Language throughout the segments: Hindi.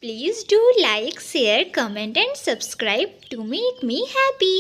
Please do like, share, comment and subscribe to make me happy.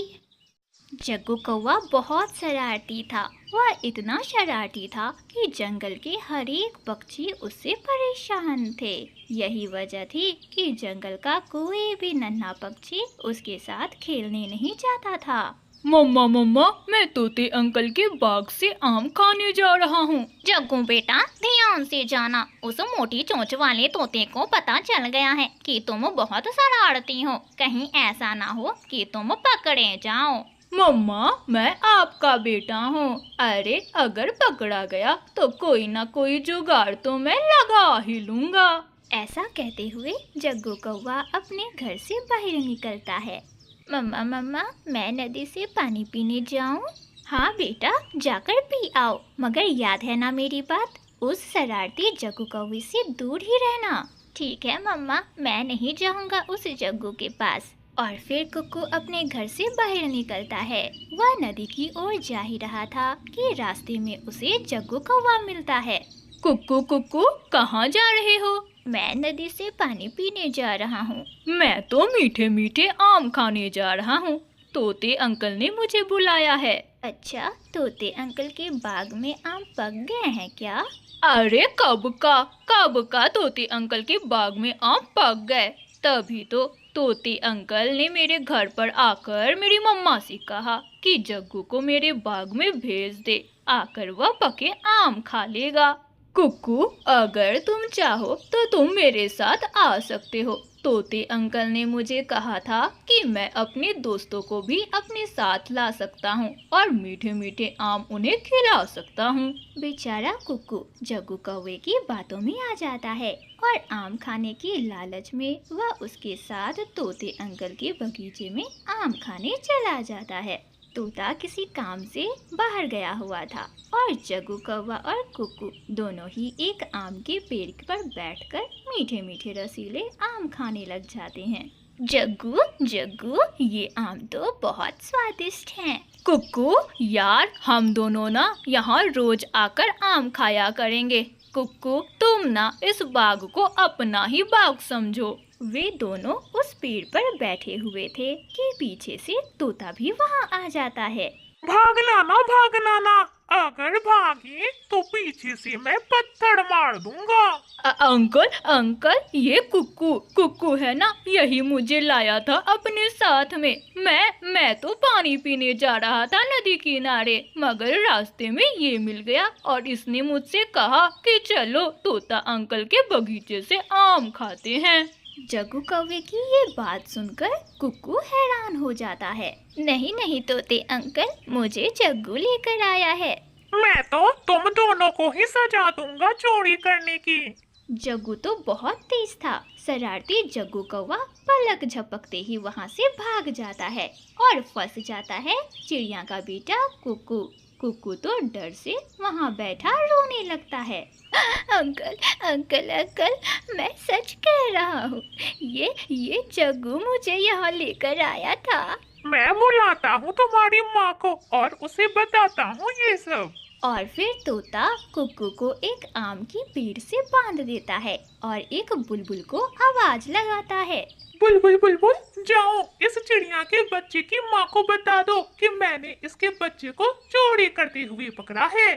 Jaggu कौवा बहुत शरारती था। वह इतना शरारती था कि जंगल के हर एक पक्षी उससे परेशान थे। यही वजह थी कि जंगल का कोई भी नन्हा पक्षी उसके साथ खेलने नहीं चाहता था। मम्मा मम्मा, मैं तोते अंकल के बाग से आम खाने जा रहा हूँ। जग्गू बेटा, ध्यान से जाना। उस मोटी चोंच वाले तोते को पता चल गया है कि तुम बहुत शरारती हो। कहीं ऐसा ना हो कि तुम पकड़े जाओ। मम्मा, मैं आपका बेटा हूँ। अरे अगर पकड़ा गया तो कोई ना कोई जुगाड़ तो मैं लगा ही लूँगा। ऐसा कहते हुए जग्गू कौवा अपने घर से बाहर निकलता है। मम्मा मम्मा, मैं नदी से पानी पीने जाऊं? हाँ बेटा, जाकर पी आओ, मगर याद है ना मेरी बात, उस शरारती जग्गू कौवे से दूर ही रहना। ठीक है मम्मा, मैं नहीं जाऊंगा उस जग्गू के पास। और फिर कुक्कू अपने घर से बाहर निकलता है। वह नदी की ओर जा ही रहा था कि रास्ते में उसे जग्गू कौवा मिलता है। कुक्कू कुक्कू, कहाँ जा रहे हो? मैं नदी से पानी पीने जा रहा हूँ। मैं तो मीठे मीठे आम खाने जा रहा हूँ। तोते अंकल ने मुझे बुलाया है। अच्छा, तोते अंकल के बाग में आम पक गए हैं क्या? अरे कब का तोते अंकल के बाग में आम पक गए। तभी तो तोते अंकल ने मेरे घर पर आकर मेरी मम्मा से कहा कि जग्गू को मेरे बाग में भेज दे, आकर वह पके आम खा लेगा। कुक्कू, अगर तुम चाहो तो तुम मेरे साथ आ सकते हो। तोते अंकल ने मुझे कहा था कि मैं अपने दोस्तों को भी अपने साथ ला सकता हूँ और मीठे मीठे आम उन्हें खिला सकता हूँ। बेचारा कुक्कू जग्गू कौवे की बातों में आ जाता है और आम खाने की लालच में वह उसके साथ तोते अंकल के बगीचे में आम खाने चला जाता है। तोता किसी काम से बाहर गया हुआ था और जग्गू कौवा और कुक्कू दोनों ही एक आम के पेड़ पर बैठकर मीठे मीठे रसीले आम खाने लग जाते हैं। जग्गू जग्गू, ये आम तो बहुत स्वादिष्ट हैं। कुक्कू यार, हम दोनों ना यहाँ रोज आकर आम खाया करेंगे। कुक्कू, तुम ना इस बाग को अपना ही बाग समझो। वे दोनों उस पेड़ पर बैठे हुए थे कि पीछे से तोता भी वहाँ आ जाता है। भागना ना, अगर भागे तो पीछे से मैं पत्थर मार दूंगा। अंकल, ये कुक्कू है ना, यही मुझे लाया था अपने साथ में। मैं तो पानी पीने जा रहा था नदी किनारे, मगर रास्ते में ये मिल गया और इसने मुझसे कहा कि चलो तोता अंकल के बगीचे से आम खाते हैं। जग्गू कौवे की ये बात सुनकर कुक्कू हैरान हो जाता है। नहीं नहीं तोते अंकल, मुझे जग्गू लेकर आया है। मैं तो तुम दोनों को ही सजा दूंगा चोरी करने की। जग्गू तो बहुत तेज था। शरारती जग्गू कौवा पलक झपकते ही वहाँ से भाग जाता है और फंस जाता है चिड़िया का बेटा कुक्कू। कुक्कू तो डर से वहाँ बैठा रोने लगता है। अंकल अंकल अंकल, मैं सच कह रहा हूँ, ये जग्गू मुझे यहाँ लेकर आया था। मैं बुलाता हूँ तुम्हारी माँ को और उसे बताता हूँ ये सब। और फिर तोता कुक्कू को एक आम की पेड़ से बांध देता है और एक बुलबुल को आवाज लगाता है। बुलबुल बुलबुल, जाओ इस चिड़िया के बच्चे की माँ को बता दो कि मैंने इसके बच्चे को चोरी करते हुए पकड़ा है।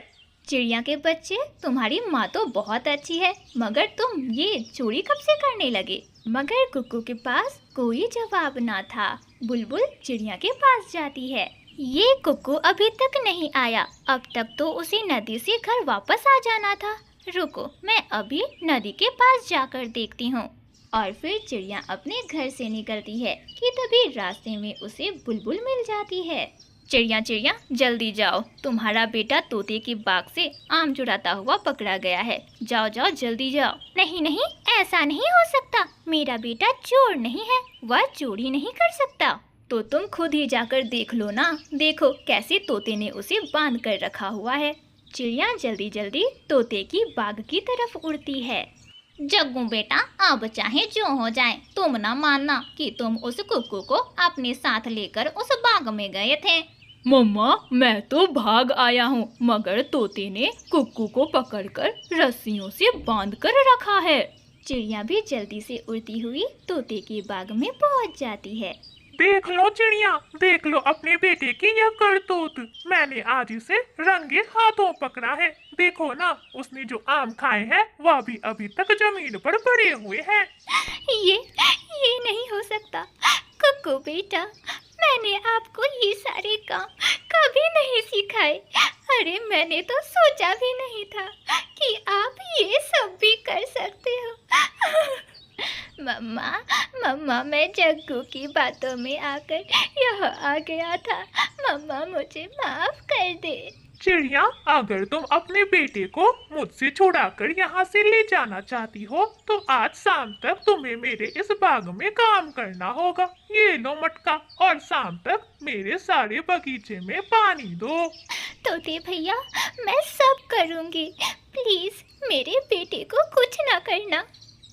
चिड़िया के बच्चे, तुम्हारी माँ तो बहुत अच्छी है, मगर तुम ये चोरी कब से करने लगे? मगर कुक्कू के पास कोई जवाब ना था। बुलबुल चिड़िया के पास जाती है। ये कुक्कू अभी तक नहीं आया, अब तक तो उसे नदी से घर वापस आ जाना था। रुको, मैं अभी नदी के पास जाकर देखती हूँ। और फिर चिड़िया अपने घर से निकलती है कि तभी रास्ते में उसे बुलबुल मिल जाती है। चिड़िया जल्दी जाओ, तुम्हारा बेटा तोते की बाग से आम चुराता हुआ पकड़ा गया है। जाओ जाओ जल्दी जाओ। नहीं नहीं, ऐसा नहीं हो सकता, मेरा बेटा चोर नहीं है, वह चोरी नहीं कर सकता। तो तुम खुद ही जाकर देख लो ना, देखो कैसे तोते ने उसे बांध कर रखा हुआ है। चिड़िया जल्दी जल्दी तोते की बाग की तरफ उड़ती है। जग्गू बेटा, अब चाहे जो हो जाए, तुम ना मानना कि तुम उस कुक्कू को अपने साथ लेकर उस बाग में गए थे। मम्मा, मैं तो भाग आया हूँ, मगर तोते ने कुक्कू को पकड़कर रस्सियों से बांध कर रखा है। चिड़िया भी जल्दी से उड़ती हुई तोते के बाग में पहुंच जाती है। देख लो चिड़िया, देख लो अपने बेटे की यह करतूत। मैंने आज इसे रंगे हाथों पकड़ा है। देखो ना, उसने जो आम खाए हैं वह भी अभी तक जमीन पर पड़े हुए हैं। ये नहीं हो सकता कुकू बेटा, मैंने आपको ये सारे काम कभी नहीं सिखाए। अरे मैंने तो सोचा भी नहीं था कि आप ये सब भी कर सकते हो। मम्मा मम्मा, मैं जग्गू की बातों में आकर यहाँ आ गया था। मम्मा मुझे माफ कर दे। चिड़िया, अगर तुम अपने बेटे को मुझसे छुड़ाकर यहाँ से ले जाना चाहती हो तो आज शाम तक तुम्हें मेरे इस बाग में काम करना होगा। ये लो मटका, और शाम तक मेरे सारे बगीचे में पानी दो। तोते भैया, मैं सब करूँगी, प्लीज मेरे बेटे को कुछ ना करना।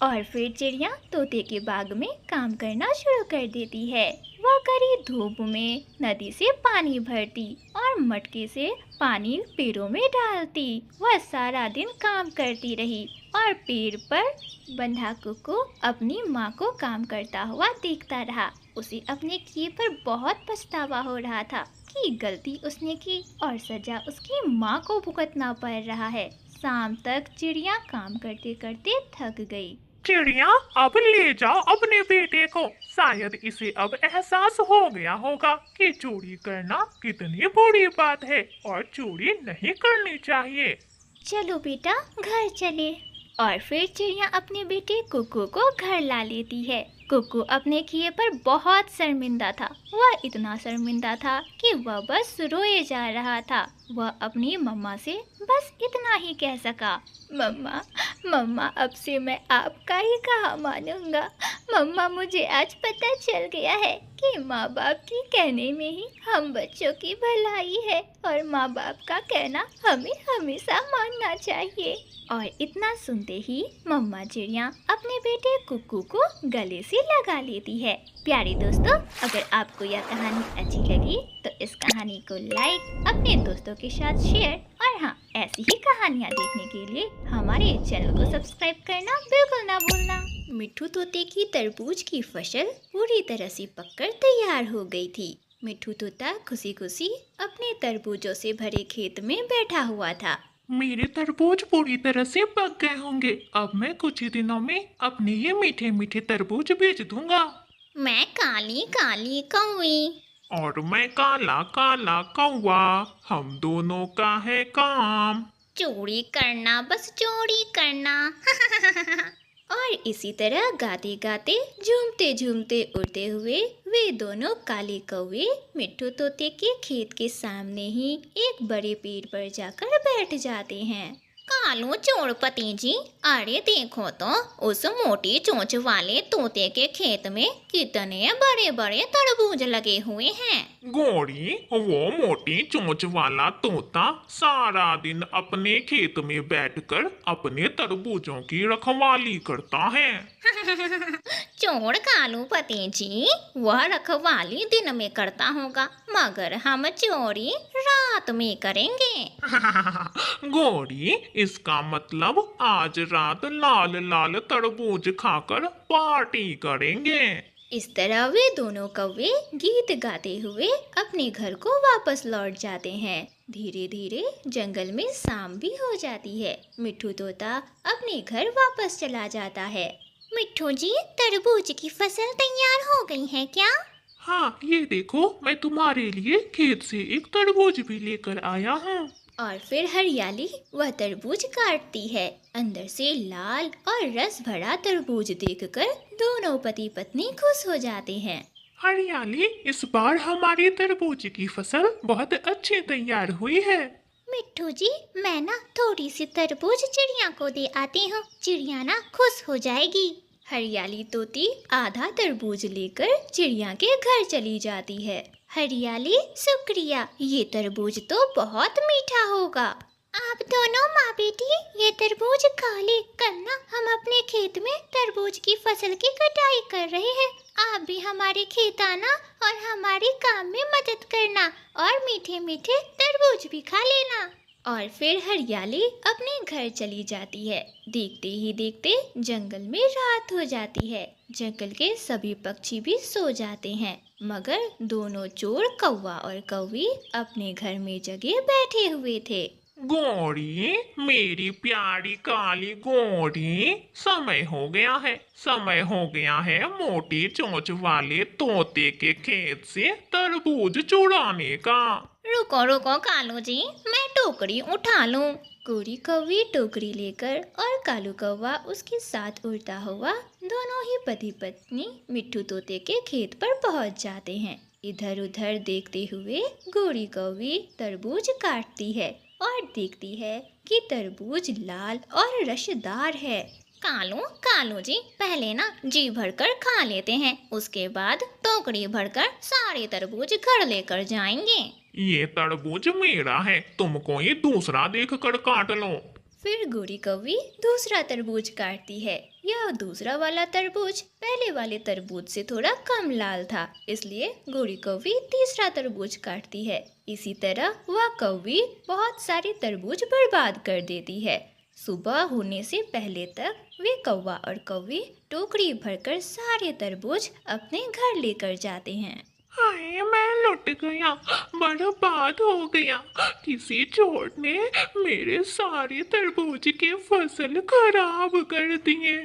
और फिर चिड़िया तोते के बाग में काम करना शुरू कर देती है। वह कड़ी धूप में नदी से पानी भरती और मटके से पानी पेड़ों में डालती। वह सारा दिन काम करती रही और पेड़ पर बंधा कुकू अपनी माँ को काम करता हुआ देखता रहा। उसे अपने किए पर बहुत पछतावा हो रहा था कि गलती उसने की और सजा उसकी माँ को भुगतना पड़ रहा है। शाम तक चिड़िया काम करते करते थक गई। चिड़िया, अब ले जाओ अपने बेटे को। शायद इसे अब एहसास हो गया होगा कि चोरी करना कितनी बुरी बात है और चोरी नहीं करनी चाहिए। चलो बेटा, घर चले। और फिर चिड़िया अपने बेटे कुकू को घर ला लेती है। कुकू अपने किए पर बहुत शर्मिंदा था। वह इतना शर्मिंदा था कि वह बस रोए जा रहा था। वह अपनी मम्मा से बस इतना ही कह सका, मम्मा मम्मा, अब से मैं आपका ही कहा मानूंगा। मम्मा, मुझे आज पता चल गया है कि माँ बाप के कहने में ही हम बच्चों की भलाई है और माँ बाप का कहना हमें हमेशा मानना चाहिए। और इतना सुनते ही मम्मा चिड़िया अपने बेटे कुकू को गले से लगा लेती है। प्यारे दोस्तों, अगर आपको यह कहानी अच्छी लगी तो इस कहानी को लाइक, अपने दोस्तों के साथ शेयर और हाँ, ऐसी ही कहानियाँ देखने के लिए हमारे चैनल को सब्सक्राइब करना बिल्कुल ना भूलना। मिट्ठू तोते की तरबूज की फसल पूरी तरह से पककर तैयार हो गई थी। मिट्ठू तोता खुशी खुशी अपने तरबूजों से भरे खेत में बैठा हुआ था। मेरे तरबूज पूरी तरह से पक गए होंगे। अब मैं कुछ ही दिनों में अपने ये मीठे मीठे तरबूज बेच दूंगा। मैं काली काली कौवी। और मैं काला काला कौवा। हम दोनों का है काम। चोरी करना, बस चोरी करना। और इसी तरह गाते गाते, झूमते झूमते उड़ते हुए वे दोनों काले कौवे मिट्ठू तोते के खेत के सामने ही एक बड़े पेड़ पर जाकर बैठ जाते हैं। कालू चोरपति जी, अरे देखो तो उस मोटी चोंच वाले तोते के खेत में कितने बड़े बड़े तरबूज लगे हुए हैं। गोरी, वो मोटी चोंच वाला तोता सारा दिन अपने खेत में बैठकर अपने तरबूजों की रखवाली करता है। चोर कालूपति जी, वह रखवाली दिन में करता होगा, मगर हम चोरी रात में करेंगे। गोरी, इसका मतलब आज रात लाल लाल तरबूज खाकर पार्टी करेंगे। इस तरह वे दोनों कौवे गीत गाते हुए अपने घर को वापस लौट जाते हैं। धीरे धीरे जंगल में शाम भी हो जाती है। मिट्ठू तोता अपने घर वापस चला जाता है। मिट्ठू जी, तरबूज की फसल तैयार हो गई है क्या? हाँ, ये देखो, मैं तुम्हारे लिए खेत से एक तरबूज भी लेकर आया हूँ। और फिर हरियाली वह तरबूज काटती है। अंदर से लाल और रस भरा तरबूज देखकर दोनों पति पत्नी खुश हो जाते हैं। हरियाली, इस बार हमारी तरबूज की फसल बहुत अच्छी तैयार हुई है। मिट्ठू जी, मैं ना थोड़ी सी तरबूज चिड़िया को दे आती हूँ, चिड़िया ना खुश हो जाएगी। हरियाली तोती आधा तरबूज लेकर चिड़िया के घर चली जाती है। हरियाली, शुक्रिया, ये तरबूज तो बहुत मीठा होगा। आप दोनों माँ बेटी ये तरबूज खा ले, करना हम अपने खेत में तरबूज की फसल की कटाई कर रहे हैं। आप भी हमारे खेत आना और हमारे काम में मदद करना और मीठे मीठे तरबूज भी खा लेना। और फिर हरियाली अपने घर चली जाती है। देखते ही देखते जंगल में रात हो जाती है। जंगल के सभी पक्षी भी सो जाते हैं, मगर दोनों चोर कौवा और कौवी अपने घर में जगे बैठे हुए थे। गोरी, मेरी प्यारी काली गोरी, समय हो गया है मोटी चोंच वाले तोते के खेत से तरबूज चुराने का। रुको रुको कालू जी, मैं टोकरी उठा लूं। गोरी कौवी टोकरी लेकर और कालू कौवा उसके साथ उड़ता हुआ दोनों ही पति पत्नी मिट्ठू तोते के खेत पर पहुंच जाते हैं। इधर उधर देखते हुए गोरी कौवी तरबूज काटती है और देखती है कि तरबूज लाल और रसदार है। कालू कालू जी, पहले ना जी भरकर खा लेते हैं, उसके बाद टोकरी भरकर सारे तरबूज घर लेकर जाएंगे। ये तरबूज मेरा है, तुम कोई दूसरा देख कर काट लो। फिर गोरी कौवी दूसरा तरबूज काटती है। यह दूसरा वाला तरबूज पहले वाले तरबूज से थोड़ा कम लाल था, इसलिए गोरी कौवी तीसरा तरबूज काटती है। इसी तरह वह कौवी बहुत सारे तरबूज बर्बाद कर देती है। सुबह होने से पहले तक वे कौवा और कौवी टोकरी भरकर सारे तरबूज अपने घर लेकर जाते हैं। हाय, मैं लुट गया, बर्बाद हो गया। किसी चोर ने मेरे सारे तरबूज की फसल खराब कर दिए।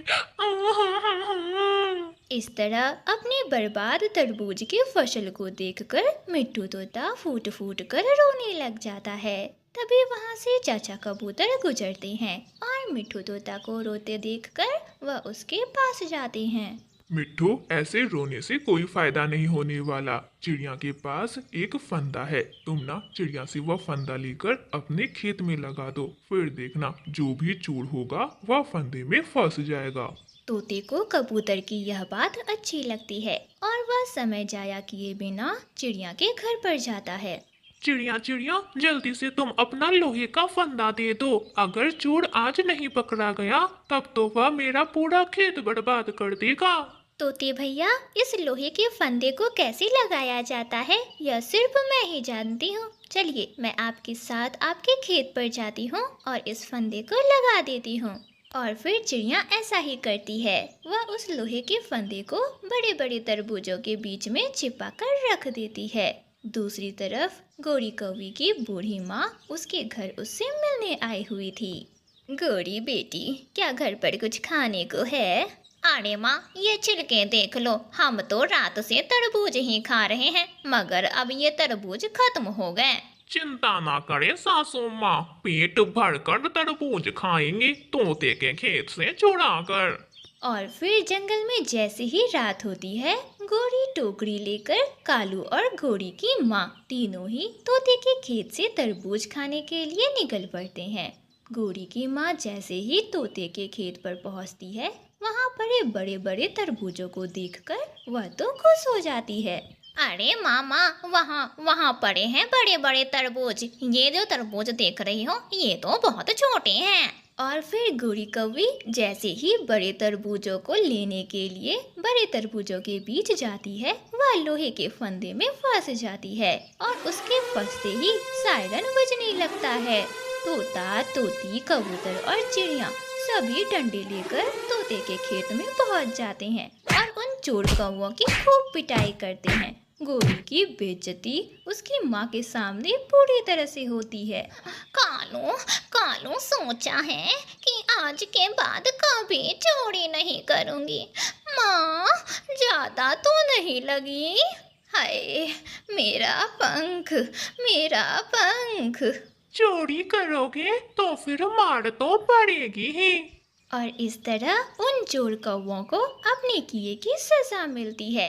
इस तरह अपने बर्बाद तरबूज की फसल को देखकर मिट्ठू तोता फूट फूट कर रोने लग जाता है। तभी वहाँ से चाचा कबूतर गुजरते हैं और मिट्ठू तोता को रोते देखकर वह उसके पास जाते हैं। मिट्ठू, ऐसे रोने से कोई फायदा नहीं होने वाला। चिड़िया के पास एक फंदा है, तुम ना चिड़िया से वह फंदा लेकर अपने खेत में लगा दो, फिर देखना जो भी चूड़ होगा वह फंदे में फंस जाएगा। तोते को कबूतर की यह बात अच्छी लगती है और वह समय जाया किए बिना चिड़िया के घर पर जाता है। चिड़िया चिड़िया, जल्दी से तुम अपना लोहे का फंदा दे दो। अगर चोर आज नहीं पकड़ा गया तब तो वह मेरा पूरा खेत बर्बाद कर देगा। तोते भैया, इस लोहे के फंदे को कैसे लगाया जाता है यह सिर्फ मैं ही जानती हूँ। चलिए मैं आपके साथ आपके खेत पर जाती हूँ और इस फंदे को लगा देती हूँ। और फिर चिड़िया ऐसा ही करती है। वह उस लोहे के फंदे को बड़े बड़े तरबूजों के बीच में छिपा कर रख देती है। दूसरी तरफ गोरी कौवी की बूढ़ी माँ उसके घर उससे मिलने आई हुई थी। गोरी बेटी, क्या घर पर कुछ खाने को है? अरे माँ, ये छिलके देख लो, हम तो रात से तरबूज ही खा रहे हैं, मगर अब ये तरबूज खत्म हो गए। चिंता ना करे सासू माँ, पेट भरकर तरबूज खाएंगे तोते के खेत से चुरा कर। और फिर जंगल में जैसे ही रात होती है, गोरी टोकरी लेकर कालू और गोरी की माँ तीनों ही तोते के खेत से तरबूज खाने के लिए निकल पड़ते हैं। गोरी की माँ जैसे ही तोते के खेत पर पहुँचती है, वहाँ पड़े बड़े बड़े तरबूजों को देखकर वह तो खुश हो जाती है। अरे मामा, वहाँ पड़े हैं बड़े बड़े तरबूज। ये जो तरबूज देख रही हो ये तो बहुत छोटे हैं। और फिर गोरी कौवी जैसे ही बड़े तरबूजों को लेने के लिए बड़े तरबूजों के बीच जाती है, वह लोहे के फंदे में फंस जाती है और उसके फंसते ही सायरन बजने लगता है। तोता, तोती, कबूतर और चिड़िया सभी डंडे लेकर तोते के खेत में पहुंच जाते हैं और उन चोर कौवों की खूब पिटाई करते हैं। गोरी की बेइज्जती उसकी माँ के सामने पूरी तरह से होती है। कालू सोचा है कि आज के बाद कभी चोरी नहीं करूँगी। माँ, ज्यादा तो नहीं लगी? हाय, मेरा पंख। चोरी करोगे तो फिर मार तो पड़ेगी ही। और इस तरह उन चोर कौवों को अपने किए की सजा मिलती है।